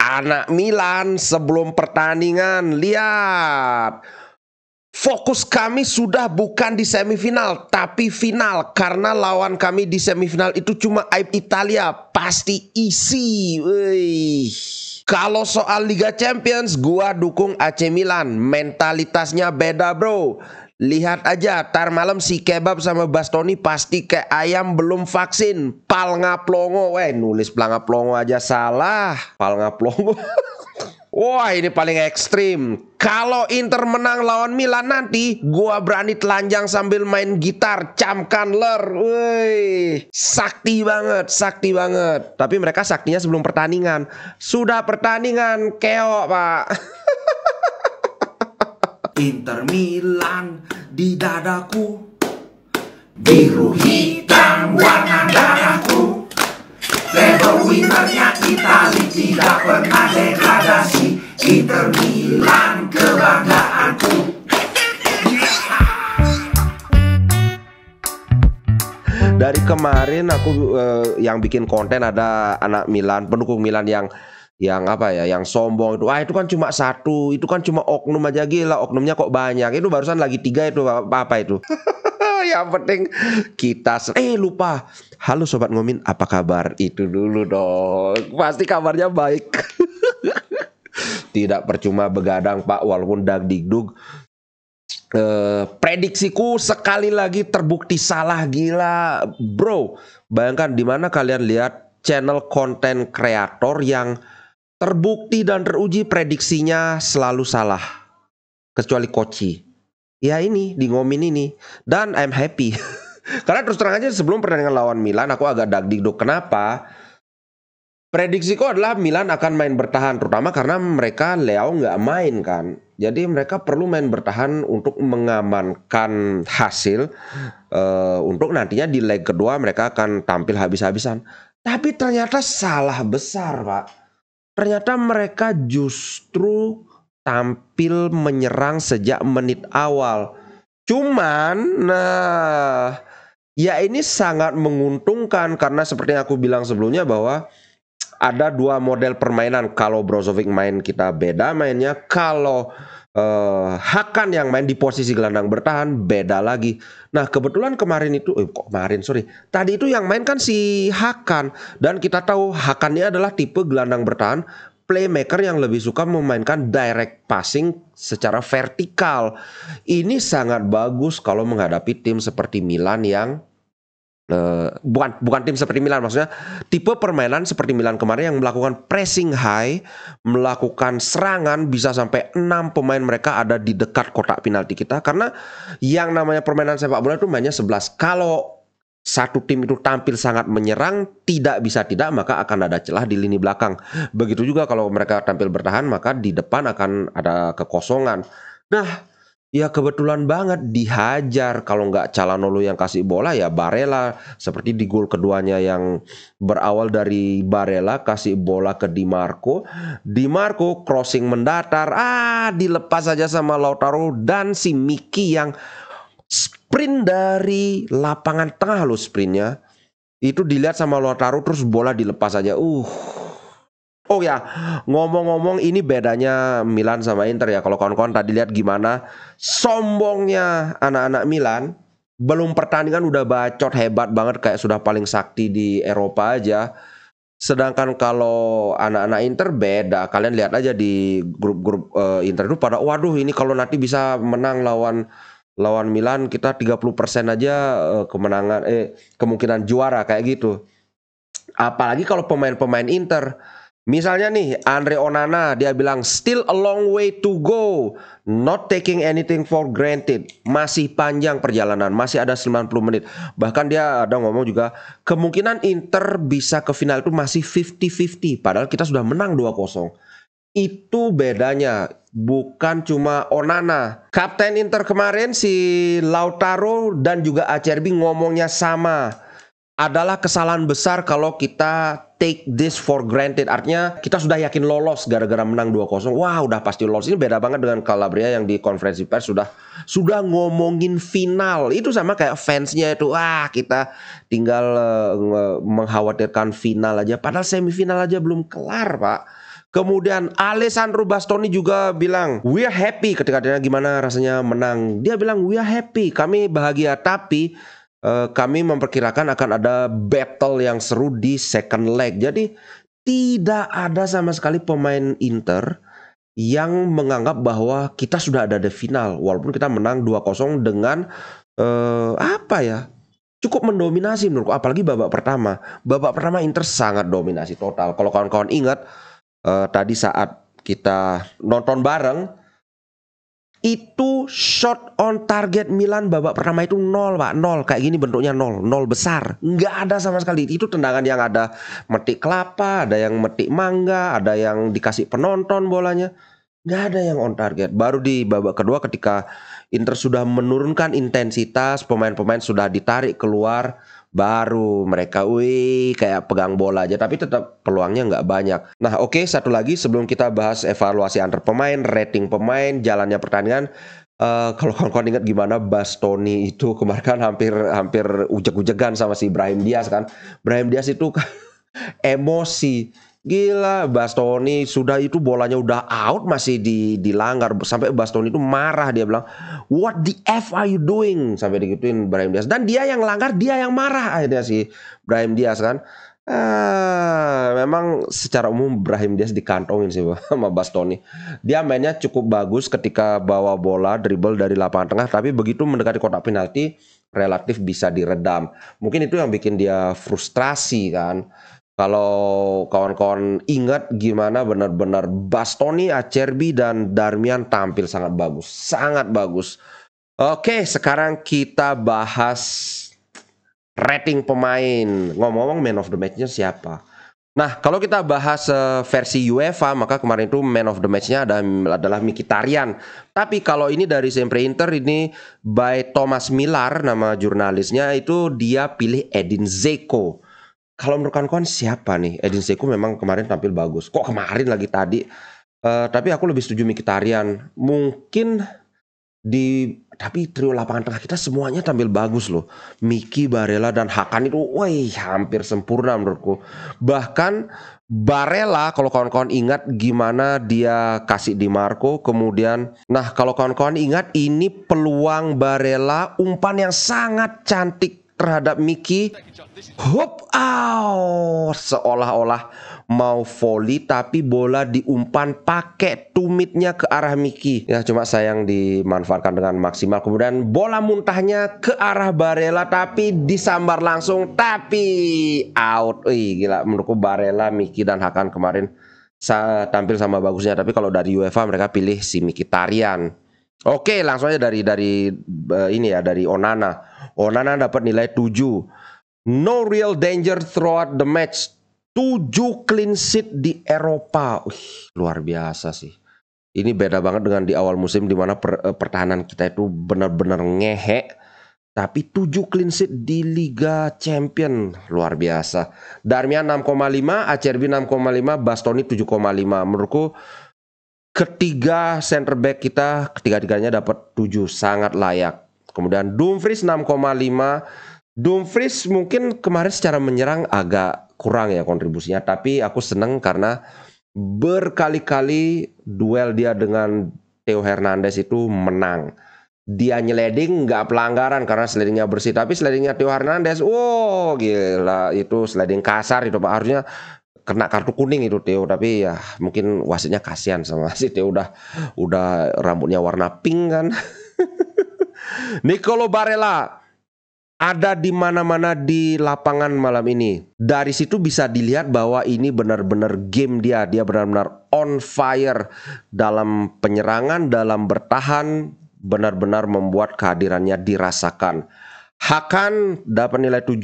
anak Milan sebelum pertandingan, lihat. Fokus kami sudah bukan di semifinal, tapi final. Karena lawan kami di semifinal itu cuma aib Italia. Pasti isi. Wih. Kalau soal Liga Champions, gua dukung AC Milan. Mentalitasnya beda, bro. Lihat aja, tar malam si Kebab sama Bastoni pasti kayak ayam belum vaksin. Pal ngaplongo. Nulis pal ngaplongo aja salah. Pal ngaplongo. Wah, ini paling ekstrim. Kalau Inter menang lawan Milan nanti, gua berani telanjang sambil main gitar, camkanler. Wih, sakti banget, sakti banget. Tapi mereka saktinya sebelum pertandingan. Sudah pertandingan, keok, Pak. Inter Milan di dadaku, biru hitam warna darahku. Level winnernya Itali tidak pernah degradasi. Inter Milan kebanggaanku. Dari kemarin aku yang bikin konten ada anak Milan, pendukung Milan yang apa ya, yang sombong itu. Itu kan cuma satu, itu kan cuma oknum aja, gila oknumnya kok banyak. Itu barusan lagi 3 itu apa itu. Yang penting kita lupa. Halo Sobat Ngomin, apa kabar? Itu dulu dong. Pasti kabarnya baik. Tidak percuma begadang Pak, walaupun dagdikduk. Prediksiku sekali lagi terbukti salah, gila. Bro, bayangkan di mana kalian lihat channel konten kreator yang terbukti dan teruji prediksinya selalu salah. Kecuali Koci. Ya ini, di Ngomin ini. Dan I'm happy. Karena terus terang aja sebelum pertandingan lawan Milan aku agak dagdikduk. Kenapa? Prediksiku adalah Milan akan main bertahan, terutama karena mereka Leao nggak main kan. Jadi mereka perlu main bertahan untuk mengamankan hasil. Untuk nantinya di leg kedua mereka akan tampil habis-habisan. Tapi ternyata salah besar, Pak. Ternyata mereka justru tampil menyerang sejak menit awal. Cuman, ya ini sangat menguntungkan karena seperti yang aku bilang sebelumnya bahwa ada dua model permainan. Kalau Brozovic main kita beda mainnya. Kalau Hakan yang main di posisi gelandang bertahan beda lagi. Nah kebetulan kemarin itu, tadi itu yang main kan si Hakan. Dan kita tahu Hakan ini adalah tipe gelandang bertahan playmaker yang lebih suka memainkan direct passing secara vertikal. Ini sangat bagus kalau menghadapi tim seperti Milan yang bukan tim seperti Milan, maksudnya tipe permainan seperti Milan kemarin yang melakukan pressing high, melakukan serangan bisa sampai 6 pemain mereka ada di dekat kotak penalti kita. Karena yang namanya permainan sepak bola itu mainnya 11. Kalau satu tim itu tampil sangat menyerang, tidak bisa tidak maka akan ada celah di lini belakang. Begitu juga kalau mereka tampil bertahan, maka di depan akan ada kekosongan. Nah, ya kebetulan banget dihajar. Kalau nggak Calhanoglu yang kasih bola ya Barella. Seperti di gol keduanya yang berawal dari Barella kasih bola ke Di Marco. Di Marco crossing mendatar. Dilepas saja sama Lautaro dan si Miki yang sprint dari lapangan tengah loh sprintnya. Itu dilihat sama Lautaro terus bola dilepas saja. Oh ya, ngomong-ngomong ini bedanya Milan sama Inter ya. Kalau kawan-kawan tadi lihat gimana sombongnya anak-anak Milan. Belum pertandingan udah bacot hebat banget kayak sudah paling sakti di Eropa aja. Sedangkan kalau anak-anak Inter beda. Kalian lihat aja di grup-grup Inter itu pada waduh ini kalau nanti bisa menang lawan Milan kita 30% aja kemenangan kemungkinan juara kayak gitu. Apalagi kalau pemain-pemain Inter. Misalnya nih Andre Onana dia bilang still a long way to go, not taking anything for granted. Masih panjang perjalanan, masih ada 90 menit. Bahkan dia ada ngomong juga kemungkinan Inter bisa ke final itu masih 50-50. Padahal kita sudah menang 2-0. Itu bedanya, bukan cuma Onana. Kapten Inter kemarin si Lautaro dan juga Acerbi ngomongnya sama. Adalah kesalahan besar kalau kita take this for granted. Artinya kita sudah yakin lolos gara-gara menang 2-0. Wah udah pasti lolos. Ini beda banget dengan Calabria yang di konferensi pers sudah ngomongin final. Itu sama kayak fansnya itu. Kita tinggal mengkhawatirkan final aja. Padahal semifinal aja belum kelar Pak. Kemudian Alessandro Bastoni juga bilang, we are happy ketika dia gimana rasanya menang. Dia bilang, we are happy, kami bahagia, tapi kami memperkirakan akan ada battle yang seru di second leg. Jadi tidak ada sama sekali pemain Inter yang menganggap bahwa kita sudah ada di final. Walaupun kita menang 2-0 dengan cukup mendominasi menurutku. Apalagi babak pertama. Babak pertama Inter sangat dominasi total. Kalau kawan-kawan ingat, tadi saat kita nonton bareng, itu shot on target Milan babak pertama itu 0 Pak, 0 kayak gini bentuknya, 0 besar, nggak ada sama sekali. Itu tendangan yang ada metik kelapa, ada yang metik mangga, ada yang dikasih penonton bolanya, nggak ada yang on target. Baru di babak kedua ketika Inter sudah menurunkan intensitas, pemain-pemain sudah ditarik keluar, baru mereka kayak pegang bola aja, tapi tetap peluangnya nggak banyak. Nah oke, satu lagi sebelum kita bahas evaluasi antar pemain, rating pemain, jalannya pertandingan. Kalau kawan-kawan ingat gimana Bastoni itu kemarin kan hampir ujeg-ujegan sama si Brahim Diaz kan. Brahim Diaz itu emosi. Gila, Bastoni sudah itu bolanya udah out masih dilanggar, sampai Bastoni itu marah, dia bilang, "What the F are you doing?" Sampai digituin Brahim Diaz. Dan dia yang langgar, dia yang marah akhirnya si Brahim Diaz kan. Memang secara umum Brahim Diaz dikantongin sih sama Bastoni. Dia mainnya cukup bagus ketika bawa bola dribble dari lapangan tengah, tapi begitu mendekati kotak penalti relatif bisa diredam. Mungkin itu yang bikin dia frustrasi kan. Kalau kawan-kawan ingat gimana benar-benar Bastoni, Acerbi, dan Darmian tampil sangat bagus. Sangat bagus. Oke, sekarang kita bahas rating pemain. Ngomong-ngomong man of the match-nya siapa? Nah, kalau kita bahas versi UEFA, maka kemarin itu man of the match-nya adalah Mkhitaryan. Tapi kalau ini dari Sempre Inter, ini by Thomas Millar, nama jurnalisnya, itu dia pilih Edin Dzeko. Kalau menurut kawan-kawan siapa nih? Edin Dzeko memang kemarin tampil bagus. Kok kemarin lagi tadi? Tapi aku lebih setuju Mkhitaryan. Mungkin tapi trio lapangan tengah kita semuanya tampil bagus loh. Miki, Barella, dan Hakan itu hampir sempurna menurutku. Bahkan Barella, kalau kawan-kawan ingat gimana dia kasih Di Marco, kemudian kalau kawan-kawan ingat ini peluang Barella, umpan yang sangat cantik terhadap Miki, seolah-olah mau volley tapi bola diumpan pakai tumitnya ke arah Miki. Ya cuma sayang dimanfaatkan dengan maksimal. Kemudian bola muntahnya ke arah Barella tapi disambar langsung, tapi out. Gila, menurutku Barella, Miki, dan Hakan kemarin tampil sama bagusnya. Tapi kalau dari UEFA mereka pilih si Mkhitaryan. Oke, langsung aja dari Onana. Onana dapat nilai 7. No real danger throughout the match. 7 clean sheet di Eropa. Luar biasa sih. Ini beda banget dengan di awal musim di mana pertahanan kita itu benar-benar ngehe. Tapi 7 clean sheet di Liga Champion, luar biasa. Darmian 6,5, Acerbi 6,5, Bastoni 7,5. Menurutku ketiga center back kita ketiga-tiganya dapat 7, sangat layak. Kemudian Dumfries 6,5. Dumfries mungkin kemarin secara menyerang agak kurang ya kontribusinya, tapi aku seneng karena berkali-kali duel dia dengan Theo Hernandez itu menang. Dia nyeleding nggak pelanggaran karena slidingnya bersih, tapi slidingnya Theo Hernandez, gila, itu sliding kasar itu Pak, harusnya kena kartu kuning itu Theo, tapi ya mungkin wasitnya kasihan sama si Theo, udah rambutnya warna pink kan. Nicolo Barella ada di mana-mana di lapangan malam ini. Dari situ bisa dilihat bahwa ini benar-benar game dia benar-benar on fire dalam penyerangan, dalam bertahan, benar-benar membuat kehadirannya dirasakan. Hakan dapat nilai 7.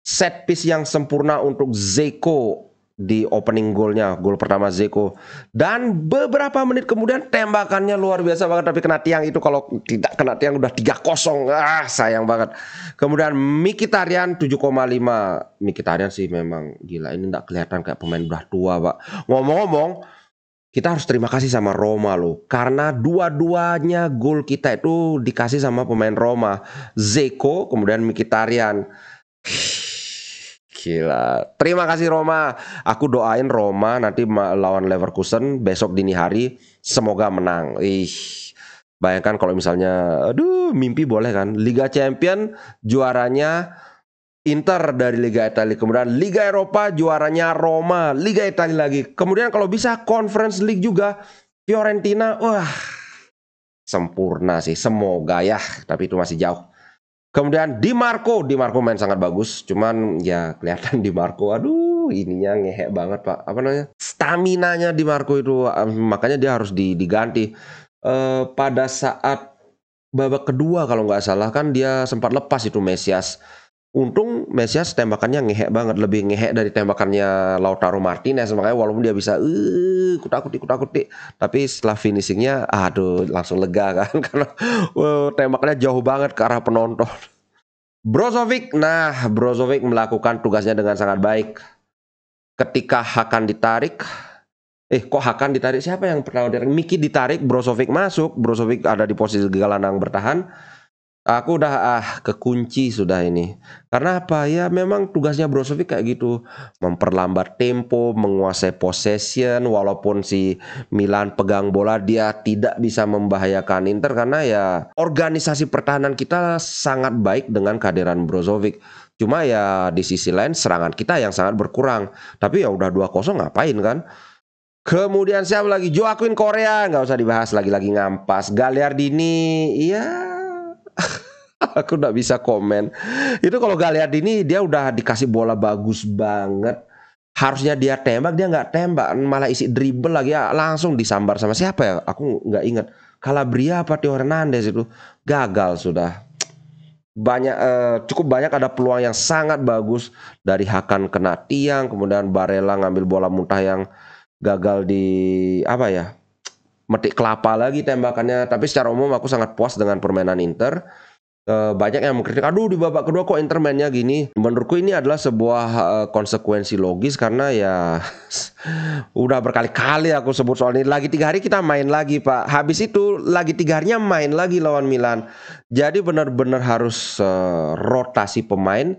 Set piece yang sempurna untuk Dzeko di opening golnya, gol pertama Dzeko. Dan beberapa menit kemudian tembakannya luar biasa banget, tapi kena tiang. Itu kalau tidak kena tiang udah 3-0. Sayang banget. Kemudian Mkhitaryan 7,5. Mkhitaryan sih memang gila, ini tidak kelihatan kayak pemain udah tua Pak. Ngomong-ngomong, kita harus terima kasih sama Roma loh, karena dua-duanya gol kita itu dikasih sama pemain Roma, Dzeko kemudian Mkhitaryan. Gila. Terima kasih Roma. Aku doain Roma nanti lawan Leverkusen besok dini hari semoga menang. Bayangkan kalau misalnya aduh mimpi boleh kan. Liga Champion juaranya Inter dari Liga Italia, kemudian Liga Eropa juaranya Roma, Liga Italia lagi. Kemudian kalau bisa Conference League juga Fiorentina. Wah, sempurna sih. Semoga ya, tapi itu masih jauh. Kemudian Di Marco main sangat bagus, cuman ya kelihatan Di Marco, aduh ininya ngehek banget Pak, apa namanya, staminanya Di Marco itu, makanya dia harus diganti. Pada saat babak kedua kalau nggak salah kan dia sempat lepas itu Mesias. Untung Mesias tembakannya ngehek banget, lebih ngehek dari tembakannya Lautaro Martinez, makanya walaupun dia bisa kutak-kutik, tapi setelah finishingnya aduh langsung lega kan karena tembakannya jauh banget ke arah penonton. Brozovic melakukan tugasnya dengan sangat baik. Ketika Hakan ditarik, kok Hakan ditarik, siapa yang pertama ditarik? Miki ditarik, Brozovic masuk, Brozovic ada di posisi gelandang bertahan. Aku udah kekunci sudah ini. Karena apa ya, memang tugasnya Brozovic kayak gitu, memperlambat tempo, menguasai possession. Walaupun si Milan pegang bola, dia tidak bisa membahayakan Inter karena ya organisasi pertahanan kita sangat baik dengan kehadiran Brozovic. Cuma ya di sisi lain serangan kita yang sangat berkurang. Tapi ya udah 2-0 ngapain kan? Kemudian siapa lagi? Joaquin Korea, nggak usah dibahas, lagi-lagi ngampas. Gagliardini, iya. Aku nggak bisa komen. Itu kalau Gagliardini dia udah dikasih bola bagus banget, harusnya dia tembak, dia nggak tembak, malah isi dribble lagi ya, langsung disambar sama siapa ya? Aku nggak ingat. Calabria apa Theo Hernandez itu, gagal sudah. Cukup banyak ada peluang yang sangat bagus dari Hakan kena tiang, kemudian Barella ngambil bola muntah yang gagal di apa ya? Metik kelapa lagi tembakannya. Tapi secara umum aku sangat puas dengan permainan Inter. Banyak yang mengkritik, aduh di babak kedua kok Inter mainnya gini. Menurutku ini adalah sebuah konsekuensi logis karena ya udah berkali-kali aku sebut soal ini. Lagi 3 hari kita main lagi Pak. Habis itu lagi 3 harinya main lagi lawan Milan. Jadi benar-benar harus rotasi pemain.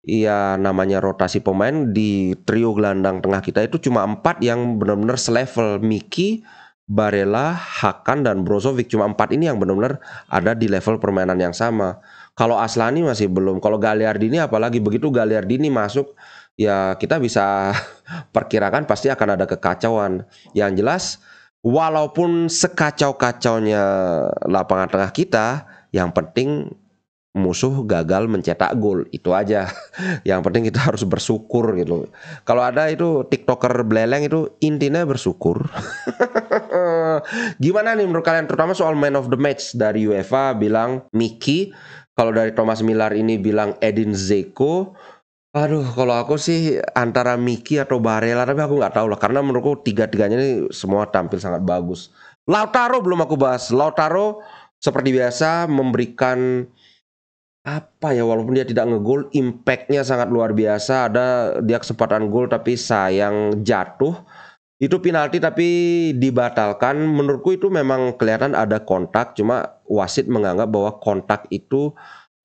Iya, namanya rotasi pemain di trio gelandang tengah kita itu cuma 4 yang benar-benar selevel. Miki, Barella, Hakan, dan Brozovic, cuma 4 ini yang benar-benar ada di level permainan yang sama. Kalau Aslani masih belum. Kalau Gagliardini apalagi, begitu Gagliardini masuk ya kita bisa perkirakan pasti akan ada kekacauan. Yang jelas walaupun sekacau-kacaunya lapangan tengah kita, yang penting musuh gagal mencetak gol, itu aja. Yang penting kita harus bersyukur gitu. Kalau ada itu TikToker beleleng itu intinya bersyukur. Gimana nih menurut kalian, terutama soal man of the match? Dari UEFA bilang Miki, kalau dari Thomas Müller ini bilang Edin Dzeko. Aduh, kalau aku sih antara Miki atau Barella, tapi aku nggak tahu lah karena menurutku tiga-tiganya ini semua tampil sangat bagus. Lautaro belum aku bahas. Lautaro seperti biasa memberikan apa ya, walaupun dia tidak ngegol, impactnya sangat luar biasa. Ada dia kesempatan gol tapi sayang jatuh. Itu penalti tapi dibatalkan. Menurutku itu memang kelihatan ada kontak, cuma wasit menganggap bahwa kontak itu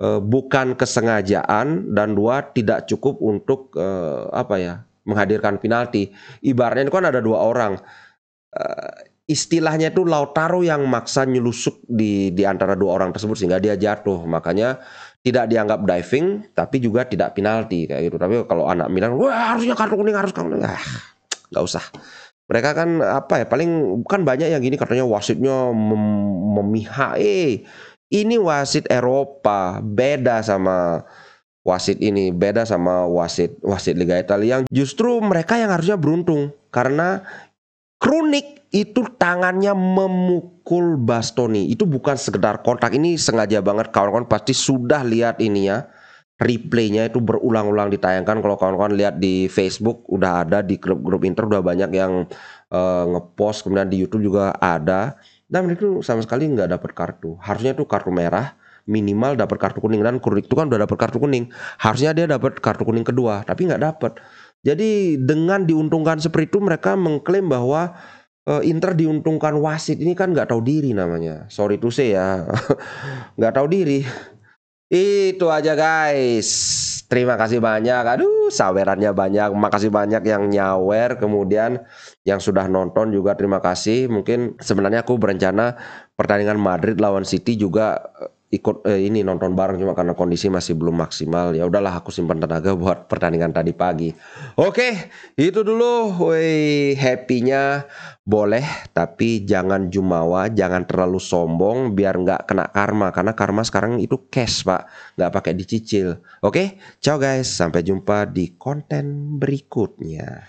bukan kesengajaan dan tidak cukup untuk menghadirkan penalti. Ibaratnya itu kan ada 2 orang. Istilahnya itu Lautaro yang maksa nyelusuk di antara 2 orang tersebut sehingga dia jatuh. Makanya tidak dianggap diving tapi juga tidak penalti kayak gitu. Tapi kalau anak Milan, wah harusnya kartu kuning, nggak usah. Mereka kan paling kan banyak yang gini katanya wasitnya memihak. Ini wasit Eropa, beda sama wasit ini, beda sama wasit Liga Italia yang justru mereka yang harusnya beruntung karena Krunic itu tangannya memukul Bastoni. Itu bukan sekedar kontak, ini sengaja banget. Kawan-kawan pasti sudah lihat ini ya. Replaynya itu berulang-ulang ditayangkan. Kalau kawan-kawan lihat di Facebook udah ada, di grup-grup Inter udah banyak yang ngepost, kemudian di YouTube juga ada. Dan itu sama sekali nggak dapat kartu. Harusnya itu kartu merah, minimal dapat kartu kuning. Dan Krunic itu kan udah dapat kartu kuning. Harusnya dia dapat kartu kuning kedua, tapi nggak dapat. Jadi dengan diuntungkan seperti itu mereka mengklaim bahwa Inter diuntungkan wasit. Ini kan nggak tahu diri namanya. Sorry to say ya, nggak tahu diri. Itu aja guys. Terima kasih banyak. Aduh Sawerannya banyak. Makasih banyak yang nyawer, kemudian yang sudah nonton juga terima kasih. Mungkin sebenarnya aku berencana pertandingan Madrid lawan City juga ikut ini nonton bareng, cuma karena kondisi masih belum maksimal. Ya udahlah, aku simpan tenaga buat pertandingan tadi pagi. Oke, itu dulu. Woi, happy-nya boleh, tapi jangan jumawa, jangan terlalu sombong biar nggak kena karma, karena karma sekarang itu cash, Pak, nggak pakai dicicil. Oke, ciao guys, sampai jumpa di konten berikutnya.